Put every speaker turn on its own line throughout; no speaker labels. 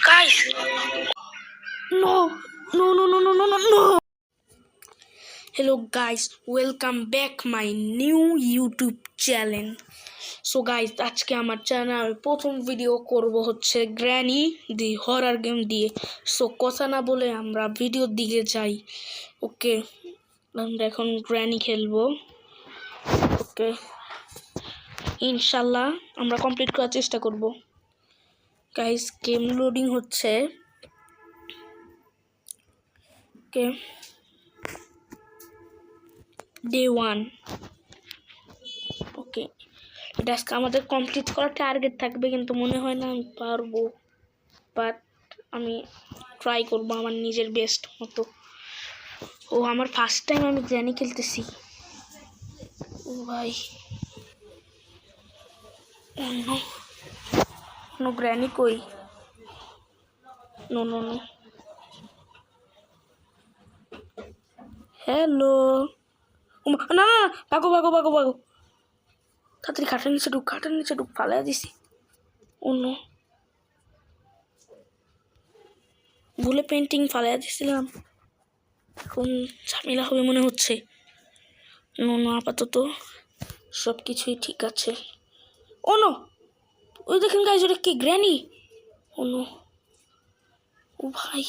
Guys, no, no, no, no, no, no, no, no. Hello guys, welcome back my new YouTube channel. So guys, আজকে আমার channel প্রথম video করব হচ্ছে granny দি horror game দিয়ে। So কথা না বলে আমরা ভিডিওর দিকে যাই। ওকে, আমরা এখন গ্র্যানি খেলবো। ওকে, ইনশাল্লাহ আমরা কমপ্লিট করার চেষ্টা করব। গাইস, গেম লোডিং হচ্ছে। ওকে, ডে 1। ওকে, এটা আজকে আমাদের কমপ্লিট করার টার্গেট থাকবে, কিন্তু মনে হয় না আমি পারবো, বাট আমি ট্রাই করবো আমার নিজের বেস্ট মতো। ও আমার ফার্স্ট টাইম আমি গ্র্যানি খেলতেছি। ও ভাই, নো গ্র্যানি কই? No no no, hello. না না, ভাগো ভাগো ভাগো ভাগো, তাড়াতাড়ি খাটের নিচে ঢুক, ফালাই দিছি। অন্য ভুলে পেন্টিং ফালাই দিছিলাম, এখন ঝামেলা হবে মনে হচ্ছে। নো, আপাতত সব কিছুই ঠিক আছে। ও নো, ওই দেখেন গাইজ, ওটা কি গ্র্যানি? ও নো, ও ভাই,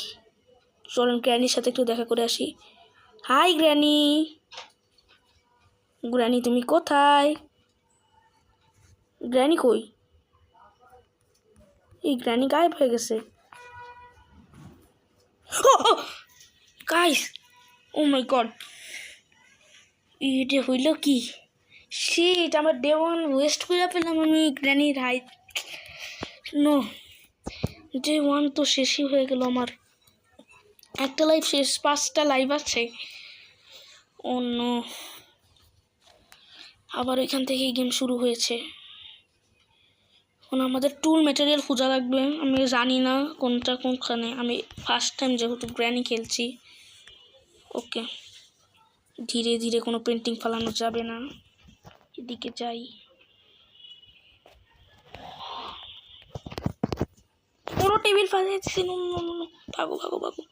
চলেন গ্র্যানির সাথে একটু দেখা করে আসি। হাই গ্র্যানি, গ্র্যানি তুমি কোথায়? গ্র্যানি কই? এই গ্র্যানি গায়েব হয়ে গেছে। গাইস, ও মাই গড, এটা হইল কি? শিট, আমার ডে 1 ওয়েস্ট করে পেলাম আমি গ্র্যানির হাইট। নো, ডে 1 তো শেষই হয়ে গেল আমার। একটা লাইভ শেষ, 5টা লাইভ আছে। ও নো, আবার ওইখান থেকে গেম শুরু হয়েছে। এখন আমাদের টুল ম্যাটেরিয়াল খোঁজা লাগবে। আমি জানি না কোনটা কোনখানে, আমি ফার্স্ট টাইম যেহেতু গ্র্যানি খেলছি। ওকে, ধীরে ধীরে কোনো পেন্টিং ফালানো যাবে না, এদিকে যাই। কোনো টেবিল ফালিয়েছি। ভাগো ভাগো ভাগো,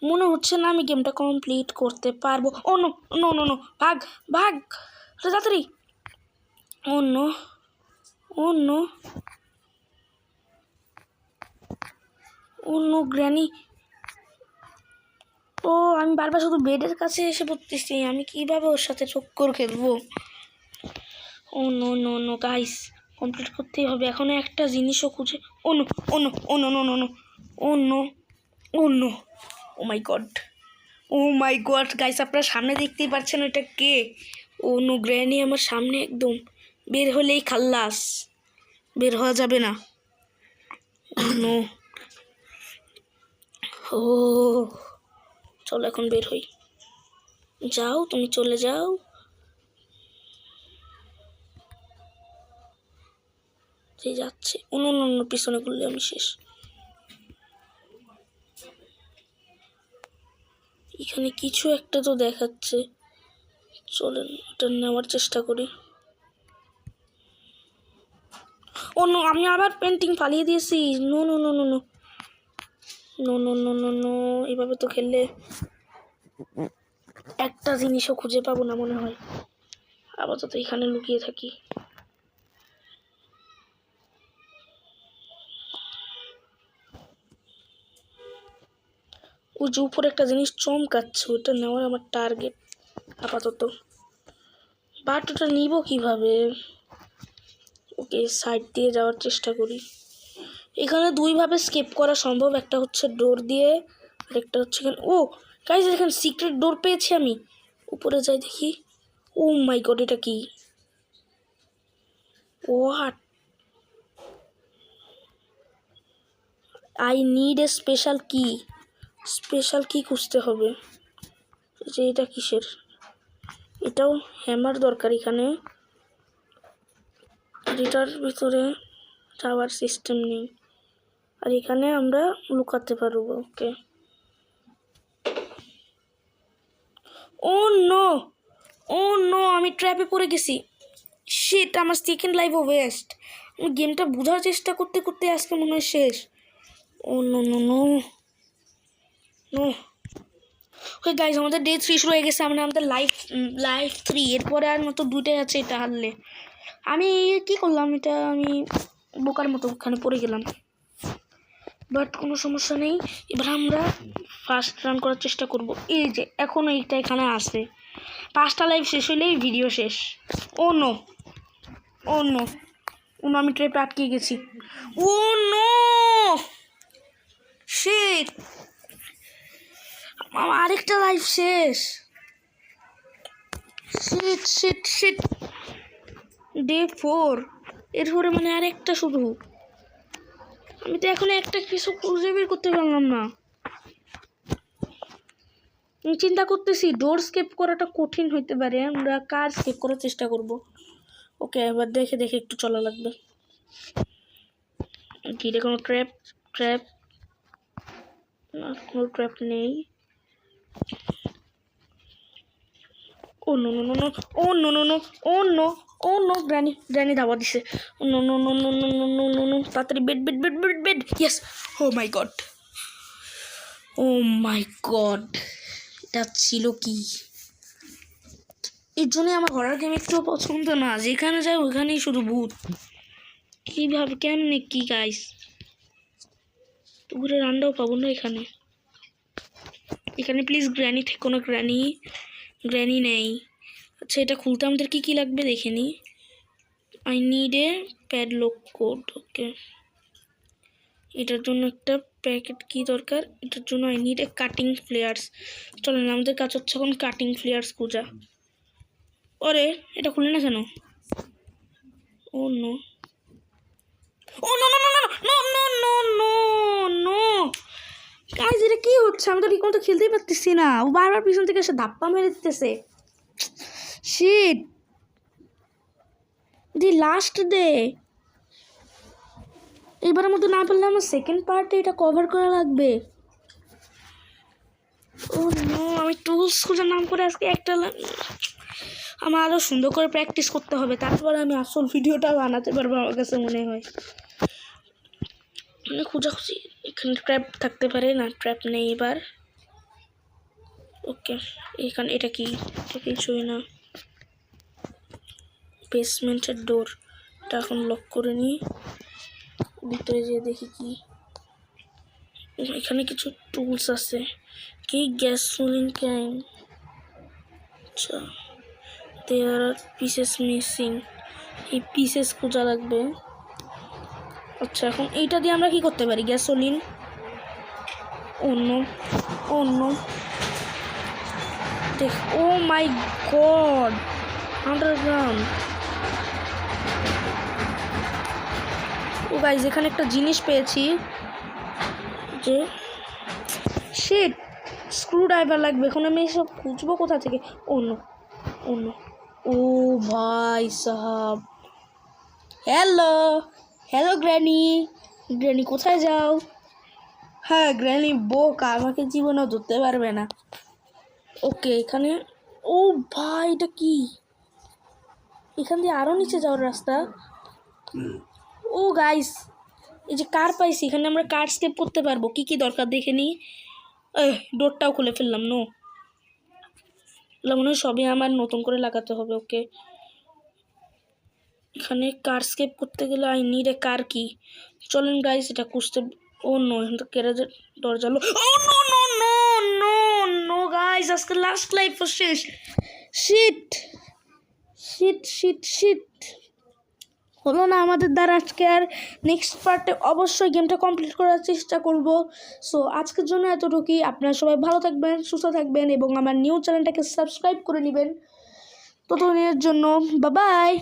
মনে হচ্ছে না আমি গেমটা কমপ্লিট করতে পারবো। ও নো নো নো নো, ভাগ ভাগ তাড়াতাড়ি। ও no, oh no, oh no granny. ও, আমি বারবার শুধু বেডের কাছে এসে পড়তেছি, আমি কিভাবে ওর সাথে চক্কর খেলবো? Oh no no no guys, complete করতেই হবে। এখনো একটা জিনিসও খুঁজে। Oh no oh no oh no no no no, oh no oh no, oh my God, oh my God guys, আপনারা সামনে দেখতেই পাচ্ছেন এটা কে? ও নো, গ্র্যানি আমার সামনে একদম। বের হলেই খাল্লাস, বের হওয়া যাবে না। নো, ও চলো এখন বের হই। যাও, তুমি চলে যাও। যে যাচ্ছে, অন্য পিছনে করলে আমি শেষ। এখানে কিছু একটা তো দেখাচ্ছে, চলেন এটা নেওয়ার চেষ্টা করি। ও নো, আমি আবার পেন্টিং ফালিয়ে দিয়েছি। No no no no no no no no no no, এভাবে তো খেললে একটা জিনিসও খুঁজে পাবো না মনে হয়। আপাতত এখানে লুকিয়ে থাকি। ওই যে উপরে একটা জিনিস চমকাচ্ছে, ওটা নেওয়ার আমার টার্গেট আপাতত, বাট ওটা নিব কিভাবে? ওকে, সাইড দিয়ে যাওয়ার চেষ্টা করি। এখানে দুইভাবে স্কেপ করা সম্ভব, একটা হচ্ছে ডোর দিয়ে, আর একটা হচ্ছে এখানে। ও গাইস, এখানে সিক্রেট ডোর পেয়েছি আমি। উপরে যাই দেখি। ও মাই গড, এটা কি? What? I need a special কি। স্পেশাল কি খুঁজতে হবে। যে এটা কিসের? এটাও হ্যামার দরকার এখানে। এটার ভিতরে যাওয়ার সিস্টেম নেই, আর এখানে আমরা লুকাতে পারবো। ওকে, ও নো, ও নো, আমি ট্র্যাপে পড়ে গেছি। শিট, আমার সেকেন্ড লাইফও ওয়েস্ট। গেমটা বোঝার চেষ্টা করতে করতে আজকে মনে হয় শেষ। Oh no no no no. Okay guys, আমাদের ডে 3 শুরু হয়ে গেছে। আমাদের লাইফ 3, এরপরে আর মাত্র 2টাই আছে এটা হারলে। আমি কি করলাম, এটা আমি বোকার মতো ওখানে পড়ে গেলাম, বাট কোনো সমস্যা নেই। এবার আমরা ফার্স্ট রান করার চেষ্টা করব। এই যে এখন এইটা এখানে আসে, 5টা লাইভ শেষ হইলেই ভিডিও শেষ। Oh no oh no oh no, আমি ট্রেপে আটকে গেছি। ও নো শিট, আমার আরেকটা লাইভ শেষ। শিট শিট শিট, ডে 4, এরপরে মানে আরেকটা শুধু। আমি তো এখন একটা কিছু খুঁজে বের করতে পারলাম না। আমি চিন্তা করতেছি ডোর স্কেপ করাটা কঠিন হইতে পারে, আমরা কার স্কেপ করার চেষ্টা করব। ওকে, এবার দেখে দেখে একটু চলা লাগবে। কি রে, কোনো ট্র্যাপ না, কোনো ট্র্যাপ নেই। Oh no no no no, oh no no no, oh no oh no, granny ধাবা দিছে। No no no no no no no no no, তাড়াতাড়ি bed bed bed bed bed. Yes, oh my God, oh my God, এটা ছিল কি? এর জন্যই আমার হরার game একটু পছন্দ না, যেখানে যাই ওখানেই শুধু ভূত। কীভাবে, কেমনে, কি গাইস? তো ঘুরে রান্নাও পাবো না এখানে। প্লিজ গ্র্যানি থেকো না, গ্র্যানি নেই। আচ্ছা, এটা খুলতে আমাদের কি লাগবে দেখে নি। I need a padlock code. Okay, এটার জন্য একটা প্যাকেট কি দরকার, এটার জন্য I need a cutting pliers. চলেন, আমাদের কাজ হচ্ছে এখন কাটিং প্লেয়ার্স খোঁজা। ওরে, এটা খুলে না কেন? Oh no oh no no no no no no no no, guys এটা কি হচ্ছে? আমি তো ঠিকমতো খেলতেই পারতেছি না, ও বারবার পিছন থেকে এসে ধাপ্পা মেরে দিতেছে। Shit, the last day. এবারের মতো না পারলে আমার সেকেন্ড পার্টে এটা কভার করা লাগবে। ও নো, আমি টুলস খোঁজার নাম করে আজকে একটা আমার আরও সুন্দর করে প্র্যাকটিস করতে হবে, তারপরে আমি আসল ভিডিওটা বানাতে পারবো আমার কাছে মনে হয়। মানে খোঁজাখুঁজি, এখানে ট্র্যাপ থাকতে পারে না, ট্র্যাপ নেই এবার। ওকে, এখানে এটা কি? এটা কিছুই না, বেসমেন্টের ডোর। এটা এখন লক করে নিই, ভিতরে যেয়ে দেখি কি। এখানে কিছু টুলস আছে, কি গ্যাসোলিন ক্যান। আচ্ছা, দেয়ার আর পিসেস মিসিং, এই পিসেস খোঁজা লাগবে। আচ্ছা, এখন এইটা দিয়ে আমরা কি করতে পারি? গ্যাসোলিন, অন্য দেখ। ও my god, underground. O guys, এখানে একটা জিনিস পেয়েছি, যে শিট, স্ক্রু ড্রাইভার লাগবে। এখন আমি এসব খুঁজবো কোথা থেকে? অন্য ও ভাই সাহাব, হ্যালো গ্র্যানি কোথায় যাও? হ্যাঁ, গ্র্যানি বোকা, আমাকে জীবনেও ধরতে পারবে না। ওকে, এখানে, ও ভাই এটা কি? এখান দিয়ে আরও নিচে যাওয়ার রাস্তা। ও গাইস, এই যে কার পাইছি, এখানে আমরা কার স্কেপ করতে পারবো। কি কি দরকার দেখে নিই। ডোরটাও খুলে ফেললাম। মনে হয় সবই আমার নতুন করে লাগাতে হবে। ওকে, এখানে কার স্কেপ করতে গেলে আই নিড এ কার কি। চলেন গাইস, এটা খুঁজতে। ও নো, এখন তো গ্যারেজের দরজা। Oh no no no no no guys, আজকে লাস্ট লাইফ শেষ। শিট শিট শিট শিট, হলো না আমাদের দ্বারা আজকে। আর নেক্সট পার্টে অবশ্যই গেমটা কমপ্লিট করার চেষ্টা করব। সো আজকের জন্য এতটুকুই। আপনারা সবাই ভালো থাকবেন, সুস্থ থাকবেন এবং আমার নিউ চ্যানেলটাকে সাবস্ক্রাইব করে নেবেন। ততদিনের জন্য বাই বাই।